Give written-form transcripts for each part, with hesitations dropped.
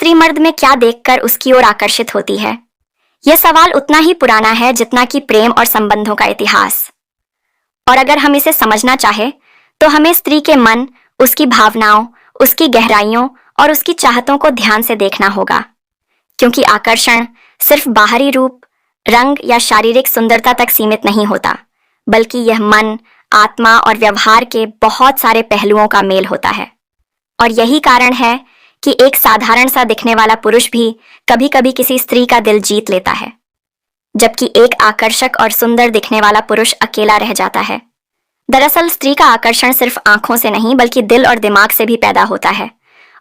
स्त्री मर्द में क्या देखकर उसकी ओर आकर्षित होती है? यह सवाल उतना ही पुराना है जितना कि प्रेम और संबंधों का इतिहास। और अगर हम इसे समझना चाहे तो हमें स्त्री के मन, उसकी भावनाओं, उसकी गहराइयों और उसकी चाहतों को ध्यान से देखना होगा, क्योंकि आकर्षण सिर्फ बाहरी रूप, रंग या शारीरिक सुंदरता तक सीमित नहीं होता, बल्कि यह मन, आत्मा और व्यवहार के बहुत सारे पहलुओं का मेल होता है। और यही कारण है कि एक साधारण सा दिखने वाला पुरुष भी कभी कभी किसी स्त्री का दिल जीत लेता है, जबकि एक आकर्षक और सुंदर दिखने वाला पुरुष अकेला रह जाता है। दरअसल स्त्री का आकर्षण सिर्फ आंखों से नहीं बल्कि दिल और दिमाग से भी पैदा होता है।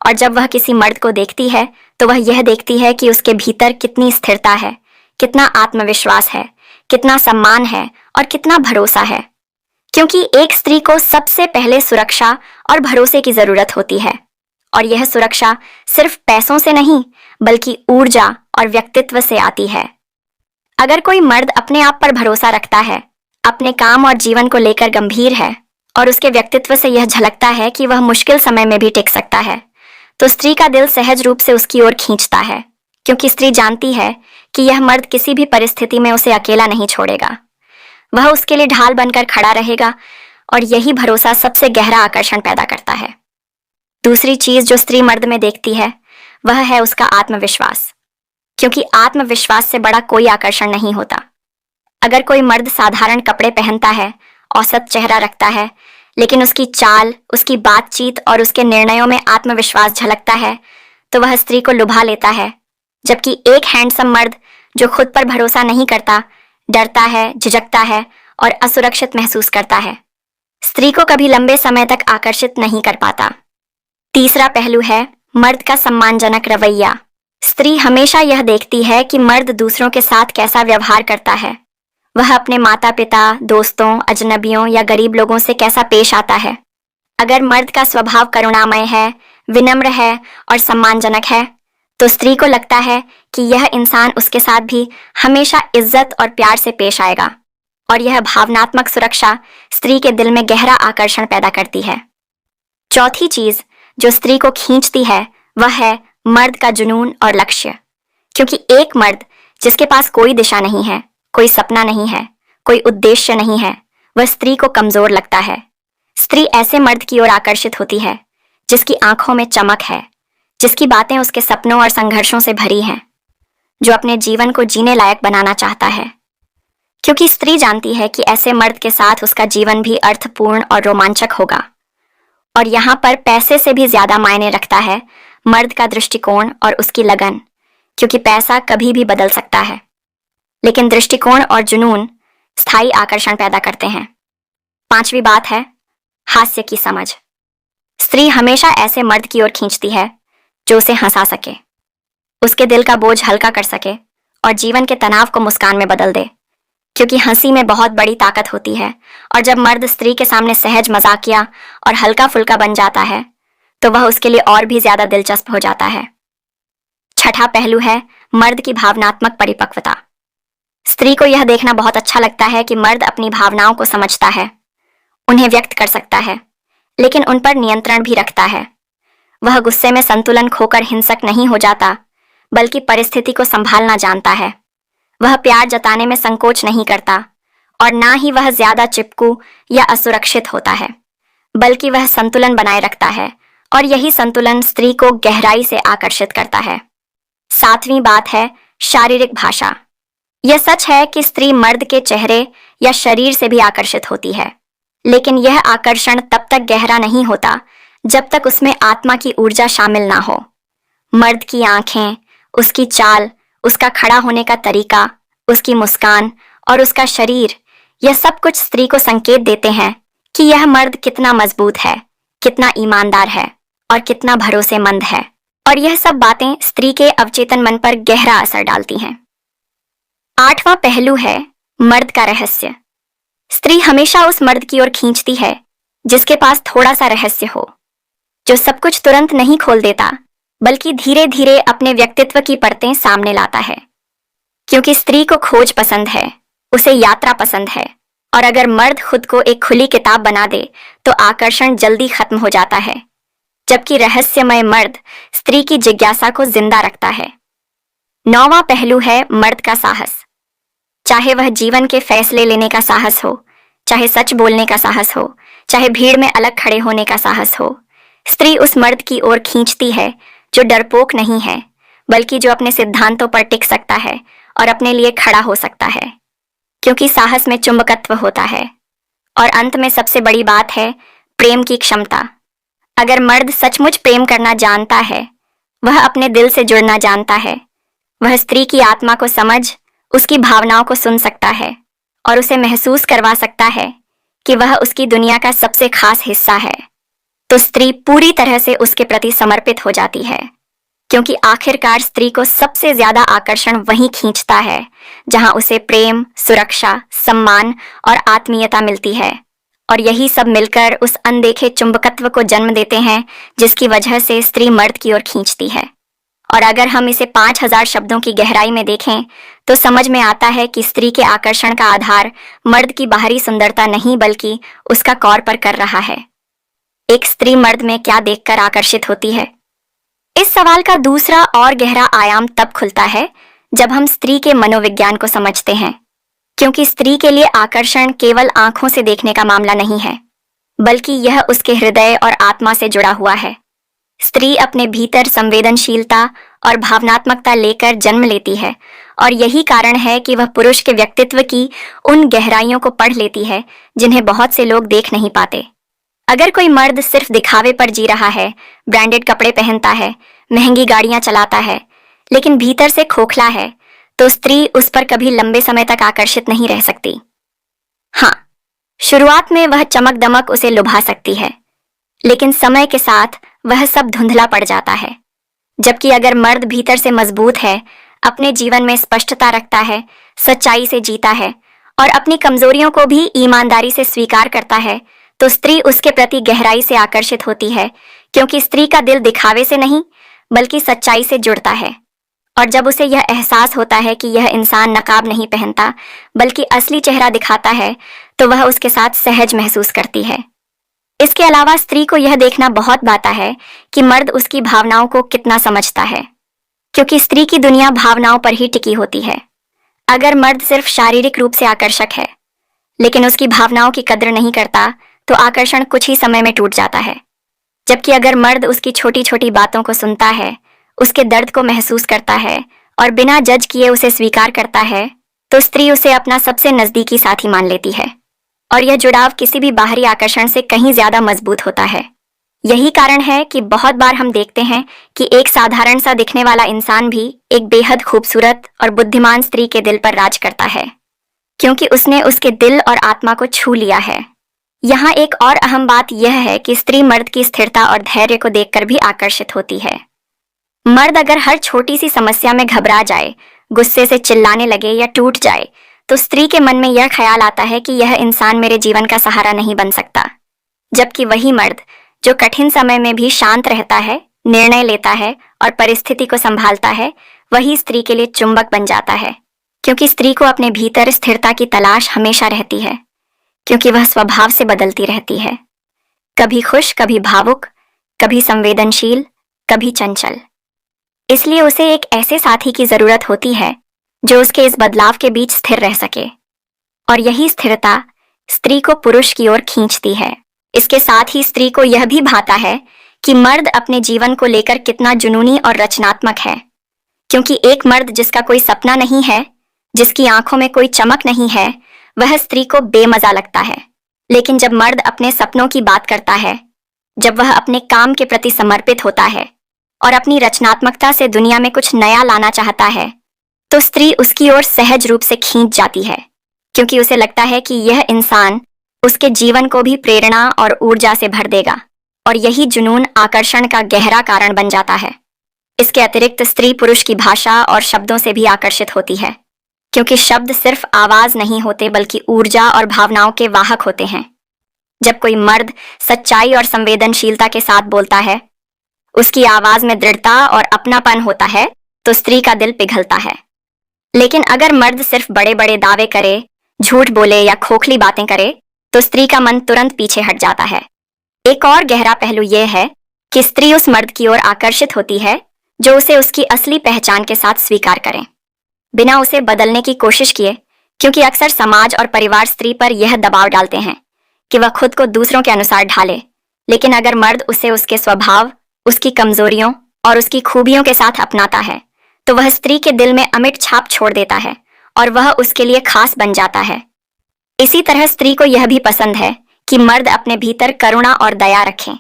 और जब वह किसी मर्द को देखती है तो वह यह देखती है कि उसके भीतर कितनी स्थिरता है, कितना आत्मविश्वास है, कितना सम्मान है और कितना भरोसा है। क्योंकि एक स्त्री को सबसे पहले सुरक्षा और भरोसे की जरूरत होती है, और यह सुरक्षा सिर्फ पैसों से नहीं बल्कि ऊर्जा और व्यक्तित्व से आती है। अगर कोई मर्द अपने आप पर भरोसा रखता है, अपने काम और जीवन को लेकर गंभीर है और उसके व्यक्तित्व से यह झलकता है कि वह मुश्किल समय में भी टिक सकता है, तो स्त्री का दिल सहज रूप से उसकी ओर खींचता है, क्योंकि स्त्री जानती है कि यह मर्द किसी भी परिस्थिति में उसे अकेला नहीं छोड़ेगा। वह उसके लिए ढाल बनकर खड़ा रहेगा, और यही भरोसा सबसे गहरा आकर्षण पैदा करता है। दूसरी चीज जो स्त्री मर्द में देखती है वह है उसका आत्मविश्वास, क्योंकि आत्मविश्वास से बड़ा कोई आकर्षण नहीं होता। अगर कोई मर्द साधारण कपड़े पहनता है, औसत चेहरा रखता है, लेकिन उसकी चाल, उसकी बातचीत और उसके निर्णयों में आत्मविश्वास झलकता है, तो वह स्त्री को लुभा लेता है। जबकि एक हैंडसम मर्द जो खुद पर भरोसा नहीं करता, डरता है, झिझकता है और असुरक्षित महसूस करता है, स्त्री को कभी लंबे समय तक आकर्षित नहीं कर पाता। तीसरा पहलू है मर्द का सम्मानजनक रवैया। स्त्री हमेशा यह देखती है कि मर्द दूसरों के साथ कैसा व्यवहार करता है। वह अपने माता पिता, दोस्तों, अजनबियों या गरीब लोगों से कैसा पेश आता है। अगर मर्द का स्वभाव करुणामय है, विनम्र है और सम्मानजनक है, तो स्त्री को लगता है कि यह इंसान उसके साथ भी हमेशा इज्जत और प्यार से पेश आएगा, और यह भावनात्मक सुरक्षा स्त्री के दिल में गहरा आकर्षण पैदा करती है। चौथी चीज जो स्त्री को खींचती है वह है मर्द का जुनून और लक्ष्य। क्योंकि एक मर्द जिसके पास कोई दिशा नहीं है, कोई सपना नहीं है, कोई उद्देश्य नहीं है, वह स्त्री को कमजोर लगता है। स्त्री ऐसे मर्द की ओर आकर्षित होती है जिसकी आंखों में चमक है, जिसकी बातें उसके सपनों और संघर्षों से भरी हैं, जो अपने जीवन को जीने लायक बनाना चाहता है। क्योंकि स्त्री जानती है कि ऐसे मर्द के साथ उसका जीवन भी अर्थपूर्ण और रोमांचक होगा। और यहाँ पर पैसे से भी ज्यादा मायने रखता है मर्द का दृष्टिकोण और उसकी लगन, क्योंकि पैसा कभी भी बदल सकता है, लेकिन दृष्टिकोण और जुनून स्थायी आकर्षण पैदा करते हैं। पांचवी बात है हास्य की समझ। स्त्री हमेशा ऐसे मर्द की ओर खींचती है जो उसे हंसा सके, उसके दिल का बोझ हल्का कर सके और जीवन के तनाव को मुस्कान में बदल दे। क्योंकि हंसी में बहुत बड़ी ताकत होती है, और जब मर्द स्त्री के सामने सहज, मजाकिया और हल्का फुल्का बन जाता है तो वह उसके लिए और भी ज्यादा दिलचस्प हो जाता है। छठा पहलू है मर्द की भावनात्मक परिपक्वता। स्त्री को यह देखना बहुत अच्छा लगता है कि मर्द अपनी भावनाओं को समझता है, उन्हें व्यक्त कर सकता है, लेकिन उन पर नियंत्रण भी रखता है। वह गुस्से में संतुलन खोकर हिंसक नहीं हो जाता, बल्कि परिस्थिति को संभालना जानता है। वह प्यार जताने में संकोच नहीं करता, और ना ही वह ज्यादा चिपकू या असुरक्षित होता है, बल्कि वह संतुलन बनाए रखता है, और यही संतुलन स्त्री को गहराई से आकर्षित करता है। सातवीं बात है शारीरिक भाषा। यह सच है कि स्त्री मर्द के चेहरे या शरीर से भी आकर्षित होती है, लेकिन यह आकर्षण तब तक गहरा नहीं होता जब तक उसमें आत्मा की ऊर्जा शामिल ना हो। मर्द की आंखें, उसकी चाल, उसका खड़ा होने का तरीका, उसकी मुस्कान और उसका शरीर, यह सब कुछ स्त्री को संकेत देते हैं कि यह मर्द कितना मजबूत है, कितना ईमानदार है और कितना भरोसेमंद है। और यह सब बातें स्त्री के अवचेतन मन पर गहरा असर डालती हैं। आठवां पहलू है मर्द का रहस्य। स्त्री हमेशा उस मर्द की ओर खींचती है जिसके पास थोड़ा सा रहस्य हो, जो सब कुछ तुरंत नहीं खोल देता, बल्कि धीरे धीरे अपने व्यक्तित्व की परतें सामने लाता है। क्योंकि स्त्री को खोज पसंद है, उसे यात्रा पसंद है, और अगर मर्द खुद को एक खुली किताब बना दे तो आकर्षण जल्दी खत्म हो जाता है। जबकि रहस्यमय मर्द स्त्री की जिज्ञासा को जिंदा रखता है। 9वां पहलू है मर्द का साहस। चाहे वह जीवन के फैसले लेने का साहस हो, चाहे सच बोलने का साहस हो, चाहे भीड़ में अलग खड़े होने का साहस हो, स्त्री उस मर्द की ओर खींचती है जो डरपोक नहीं है, बल्कि जो अपने सिद्धांतों पर टिक सकता है और अपने लिए खड़ा हो सकता है। क्योंकि साहस में चुंबकत्व होता है। और अंत में सबसे बड़ी बात है प्रेम की क्षमता। अगर मर्द सचमुच प्रेम करना जानता है, वह अपने दिल से जुड़ना जानता है, वह स्त्री की आत्मा को समझ उसकी भावनाओं को सुन सकता है और उसे महसूस करवा सकता है कि वह उसकी दुनिया का सबसे खास हिस्सा है, तो स्त्री पूरी तरह से उसके प्रति समर्पित हो जाती है। क्योंकि आखिरकार स्त्री को सबसे ज्यादा आकर्षण वहीं खींचता है जहां उसे प्रेम, सुरक्षा, सम्मान और आत्मीयता मिलती है। और यही सब मिलकर उस अनदेखे चुंबकत्व को जन्म देते हैं जिसकी वजह से स्त्री मर्द की ओर खींचती है। और अगर हम इसे 5000 शब्दों की गहराई में देखें तो समझ में आता है कि स्त्री के आकर्षण का आधार मर्द की बाहरी सुंदरता नहीं बल्कि उसका कौर पर कर रहा है। एक स्त्री मर्द में क्या देखकर आकर्षित होती है? इस सवाल का दूसरा और गहरा आयाम तब खुलता है जब हम स्त्री के मनोविज्ञान को समझते हैं। क्योंकि स्त्री के लिए आकर्षण केवल आंखों से देखने का मामला नहीं है, बल्कि यह उसके हृदय और आत्मा से जुड़ा हुआ है। स्त्री अपने भीतर संवेदनशीलता और भावनात्मकता लेकर जन्म लेती है और यही कारण है कि वह पुरुष के व्यक्तित्व की उन गहराइयों को पढ़ लेती है जिन्हें बहुत से लोग देख नहीं पाते। अगर कोई मर्द सिर्फ दिखावे पर जी रहा है, ब्रांडेड कपड़े पहनता है, महंगी गाड़ियां चलाता है, लेकिन भीतर से खोखला है, तो स्त्री उस पर कभी लंबे समय तक आकर्षित नहीं रह सकती। हाँ, शुरुआत में वह चमक दमक उसे लुभा सकती है, लेकिन समय के साथ वह सब धुंधला पड़ जाता है। जबकि अगर मर्द भीतर से मजबूत है, अपने जीवन में स्पष्टता रखता है, सच्चाई से जीता है और अपनी कमजोरियों को भी ईमानदारी से स्वीकार करता है, तो स्त्री उसके प्रति गहराई से आकर्षित होती है। क्योंकि स्त्री का दिल दिखावे से नहीं बल्कि सच्चाई से जुड़ता है। और जब उसे यह एहसास होता है कि यह इंसान नकाब नहीं पहनता बल्कि असली चेहरा दिखाता है, तो वह उसके साथ सहज महसूस करती है। इसके अलावा स्त्री को यह देखना बहुत बाता है कि मर्द उसकी भावनाओं को कितना समझता है, क्योंकि स्त्री की दुनिया भावनाओं पर ही टिकी होती है। अगर मर्द सिर्फ शारीरिक रूप से आकर्षक है लेकिन उसकी भावनाओं की कद्र नहीं करता, तो आकर्षण कुछ ही समय में टूट जाता है। जबकि अगर मर्द उसकी छोटी छोटी बातों को सुनता है, उसके दर्द को महसूस करता है और बिना जज किए उसे स्वीकार करता है, तो स्त्री उसे अपना सबसे नजदीकी साथी मान लेती है। और यह जुड़ाव किसी भी बाहरी आकर्षण से कहीं ज्यादा मजबूत होता है। यही कारण है कि बहुत बार हम देखते हैं कि एक साधारण सा दिखने वाला इंसान भी एक बेहद खूबसूरत और बुद्धिमान स्त्री के दिल पर राज करता है, क्योंकि उसने उसके दिल और आत्मा को छू लिया है। यहाँ एक और अहम बात यह है कि स्त्री मर्द की स्थिरता और धैर्य को देखकर भी आकर्षित होती है। मर्द अगर हर छोटी सी समस्या में घबरा जाए, गुस्से से चिल्लाने लगे या टूट जाए, तो स्त्री के मन में यह ख्याल आता है कि यह इंसान मेरे जीवन का सहारा नहीं बन सकता। जबकि वही मर्द जो कठिन समय में भी शांत रहता है, निर्णय लेता है और परिस्थिति को संभालता है, वही स्त्री के लिए चुंबक बन जाता है। क्योंकि स्त्री को अपने भीतर स्थिरता की तलाश हमेशा रहती है, क्योंकि वह स्वभाव से बदलती रहती है, कभी खुश, कभी भावुक, कभी संवेदनशील, कभी चंचल। इसलिए उसे एक ऐसे साथी की जरूरत होती है जो उसके इस बदलाव के बीच स्थिर रह सके। और यही स्थिरता स्त्री को पुरुष की ओर खींचती है। इसके साथ ही स्त्री को यह भी भाता है कि मर्द अपने जीवन को लेकर कितना जुनूनी और रचनात्मक है। क्योंकि एक मर्द जिसका कोई सपना नहीं है, जिसकी आंखों में कोई चमक नहीं है, वह स्त्री को बेमजा लगता है। लेकिन जब मर्द अपने सपनों की बात करता है, जब वह अपने काम के प्रति समर्पित होता है और अपनी रचनात्मकता से दुनिया में कुछ नया लाना चाहता है, तो स्त्री उसकी ओर सहज रूप से खींच जाती है। क्योंकि उसे लगता है कि यह इंसान उसके जीवन को भी प्रेरणा और ऊर्जा से भर देगा। और यही जुनून आकर्षण का गहरा कारण बन जाता है। इसके अतिरिक्त स्त्री पुरुष की भाषा और शब्दों से भी आकर्षित होती है, क्योंकि शब्द सिर्फ आवाज नहीं होते बल्कि ऊर्जा और भावनाओं के वाहक होते हैं। जब कोई मर्द सच्चाई और संवेदनशीलता के साथ बोलता है, उसकी आवाज में दृढ़ता और अपनापन होता है, तो स्त्री का दिल पिघलता है। लेकिन अगर मर्द सिर्फ बड़े बड़े दावे करे, झूठ बोले या खोखली बातें करे, तो स्त्री का मन तुरंत पीछे हट जाता है। एक और गहरा पहलू यह है कि स्त्री उस मर्द की ओर आकर्षित होती है जो उसे उसकी असली पहचान के साथ स्वीकार करें, बिना उसे बदलने की कोशिश किए, क्योंकि अक्सर समाज और परिवार स्त्री पर यह दबाव डालते हैं कि वह खुद को दूसरों के अनुसार ढाले। लेकिन अगर मर्द उसे उसके स्वभाव, उसकी कमजोरियों और उसकी खूबियों के साथ अपनाता है, तो वह स्त्री के दिल में अमिट छाप छोड़ देता है और वह उसके लिए खास बन जाता है। इसी तरह स्त्री को यह भी पसंद है कि मर्द अपने भीतर करुणा और दया रखें,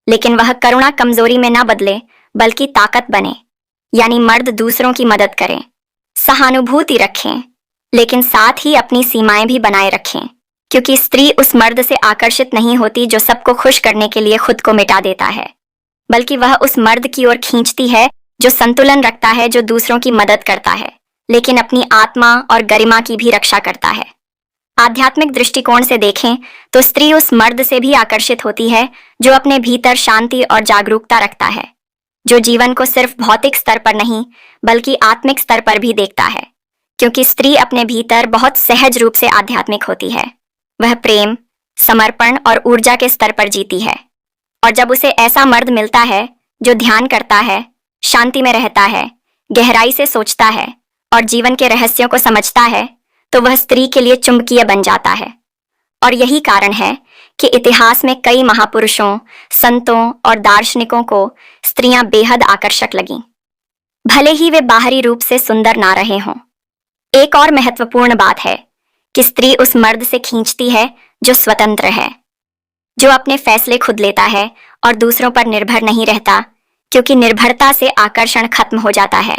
लेकिन वह करुणा कमजोरी में न बदले बल्कि ताकत बने। यानी मर्द दूसरों की मदद करें, सहानुभूति रखें, लेकिन साथ ही अपनी सीमाएं भी बनाए रखें, क्योंकि स्त्री उस मर्द से आकर्षित नहीं होती जो सबको खुश करने के लिए खुद को मिटा देता है, बल्कि वह उस मर्द की ओर खींचती है जो संतुलन रखता है, जो दूसरों की मदद करता है लेकिन अपनी आत्मा और गरिमा की भी रक्षा करता है। आध्यात्मिक दृष्टिकोण से देखें तो स्त्री उस मर्द से भी आकर्षित होती है जो अपने भीतर शांति और जागरूकता रखता है, जो जीवन को सिर्फ भौतिक स्तर पर नहीं बल्कि आत्मिक स्तर पर भी देखता है, क्योंकि स्त्री अपने भीतर बहुत सहज रूप से आध्यात्मिक होती है। वह प्रेम, समर्पण और ऊर्जा के स्तर पर जीती है, और जब उसे ऐसा मर्द मिलता है जो ध्यान करता है, शांति में रहता है, गहराई से सोचता है और जीवन के रहस्यों को समझता है, तो वह स्त्री के लिए चुंबकीय बन जाता है। और यही कारण है कि इतिहास में कई महापुरुषों, संतों और दार्शनिकों को स्त्रियां बेहद आकर्षक लगीं, भले ही वे बाहरी रूप से सुंदर ना रहे हों। एक और महत्वपूर्ण बात है कि स्त्री उस मर्द से खींचती है जो स्वतंत्र है, जो अपने फैसले खुद लेता है और दूसरों पर निर्भर नहीं रहता, क्योंकि निर्भरता से आकर्षण खत्म हो जाता है।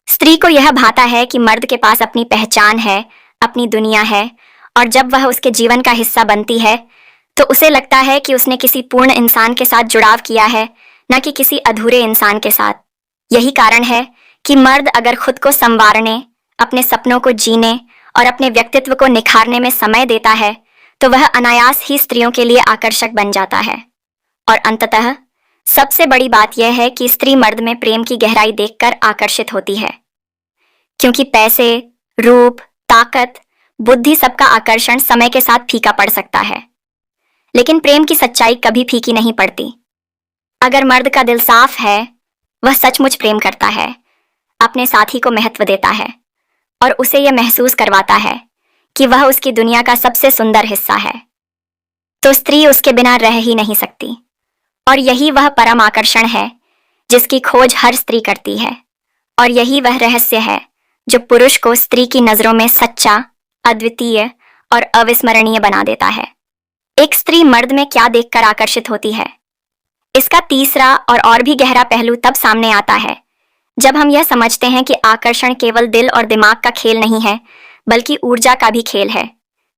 स्त्री को यह भाता है कि मर्द के पास अपनी पहचान है, अपनी दुनिया है, और जब वह उसके जीवन का हिस्सा बनती है तो उसे लगता है कि उसने किसी पूर्ण इंसान के साथ जुड़ाव किया है, न कि किसी अधूरे इंसान के साथ। यही कारण है कि मर्द अगर खुद को संवारने, अपने सपनों को जीने और अपने व्यक्तित्व को निखारने में समय देता है, तो वह अनायास ही स्त्रियों के लिए आकर्षक बन जाता है। और अंततः सबसे बड़ी बात यह है कि स्त्री मर्द में प्रेम की गहराई देखकर आकर्षित होती है, क्योंकि पैसे, रूप, ताकत, बुद्धि सबका आकर्षण समय के साथ फीका पड़ सकता है, लेकिन प्रेम की सच्चाई कभी फीकी नहीं पड़ती। अगर मर्द का दिल साफ है, वह सचमुच प्रेम करता है, अपने साथी को महत्व देता है और उसे यह महसूस करवाता है कि वह उसकी दुनिया का सबसे सुंदर हिस्सा है, तो स्त्री उसके बिना रह ही नहीं सकती। और यही वह परम आकर्षण है जिसकी खोज हर स्त्री करती है, और यही वह रहस्य है जो पुरुष को स्त्री की नजरों में सच्चा, अद्वितीय और अविस्मरणीय बना देता है। एक स्त्री मर्द में क्या देखकर आकर्षित होती है, इसका तीसरा और भी गहरा पहलू तब सामने आता है जब हम यह समझते हैं कि आकर्षण केवल दिल और दिमाग का खेल नहीं है, बल्कि ऊर्जा का भी खेल है,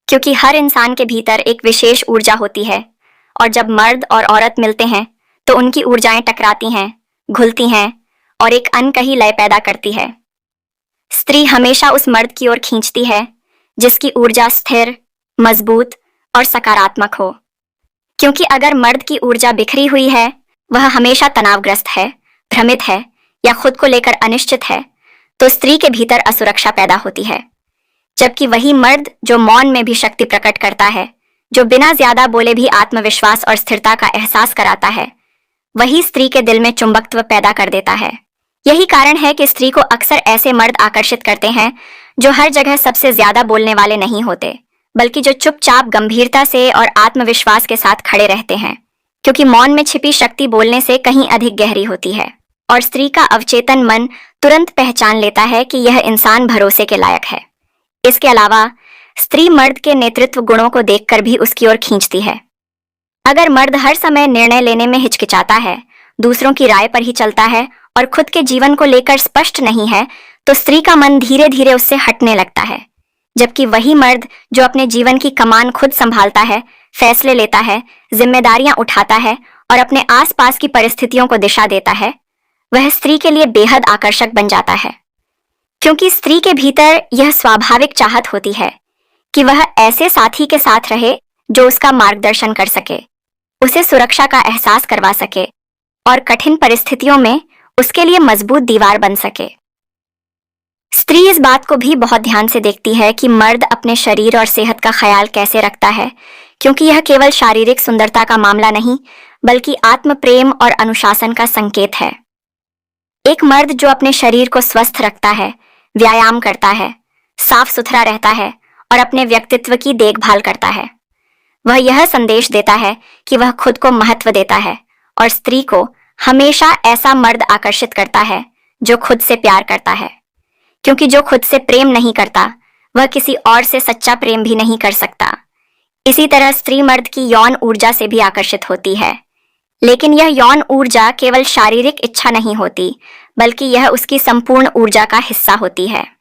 क्योंकि हर इंसान के भीतर एक विशेष ऊर्जा होती है, और जब मर्द और औरत मिलते हैं तो उनकी ऊर्जाएं टकराती हैं, घुलती हैं और एक अनकही लय पैदा करती है। स्त्री हमेशा उस मर्द की ओर खींचती है जिसकी ऊर्जा स्थिर, मजबूत और सकारात्मक हो, क्योंकि अगर मर्द की ऊर्जा बिखरी हुई है, वह हमेशा तनावग्रस्त है, भ्रमित है या खुद को लेकर अनिश्चित है, तो स्त्री के भीतर असुरक्षा पैदा होती है। जबकि वही मर्द जो मौन में भी शक्ति प्रकट करता है, जो बिना ज्यादा बोले भी आत्मविश्वास और स्थिरता का एहसास कराता है, वही स्त्री के दिल में चुंबकत्व पैदा कर देता है। यही कारण है कि स्त्री को अक्सर ऐसे मर्द आकर्षित करते हैं जो हर जगह सबसे ज्यादा बोलने वाले नहीं होते, बल्कि जो चुपचाप गंभीरता से और आत्मविश्वास के साथ खड़े रहते हैं, क्योंकि मौन में छिपी शक्ति बोलने से कहीं अधिक गहरी होती है, और स्त्री का अवचेतन मन तुरंत पहचान लेता है कि यह इंसान भरोसे के लायक है। इसके अलावा स्त्री मर्द के नेतृत्व गुणों को देखकर भी उसकी ओर खींचती है। अगर मर्द हर समय निर्णय लेने में हिचकिचाता है, दूसरों की राय पर ही चलता है और खुद के जीवन को लेकर स्पष्ट नहीं है, तो स्त्री का मन धीरे धीरे उससे हटने लगता है। जबकि वही मर्द जो अपने जीवन की कमान खुद संभालता है, फैसले लेता है, जिम्मेदारियां उठाता है और अपने आसपास की परिस्थितियों को दिशा देता है, वह स्त्री के लिए बेहद आकर्षक बन जाता है, क्योंकि स्त्री के भीतर यह स्वाभाविक चाहत होती है कि वह ऐसे साथी के साथ रहे जो उसका मार्गदर्शन कर सके, उसे सुरक्षा का एहसास करवा सके और कठिन परिस्थितियों में उसके लिए मजबूत दीवार बन सके। स्त्री इस बात को भी बहुत ध्यान से देखती है कि मर्द अपने शरीर और सेहत का ख्याल कैसे रखता है, क्योंकि यह केवल शारीरिक सुंदरता का मामला नहीं बल्कि आत्म प्रेम और अनुशासन का संकेत है। एक मर्द जो अपने शरीर को स्वस्थ रखता है, व्यायाम करता है, साफ सुथरा रहता है और अपने व्यक्तित्व की देखभाल करता है, वह यह संदेश देता है कि वह खुद को महत्व देता है, और स्त्री को हमेशा ऐसा मर्द आकर्षित करता है जो खुद से प्यार करता है, क्योंकि जो खुद से प्रेम नहीं करता वह किसी और से सच्चा प्रेम भी नहीं कर सकता। इसी तरह स्त्री मर्द की यौन ऊर्जा से भी आकर्षित होती है, लेकिन यह यौन ऊर्जा केवल शारीरिक इच्छा नहीं होती, बल्कि यह उसकी संपूर्ण ऊर्जा का हिस्सा होती है।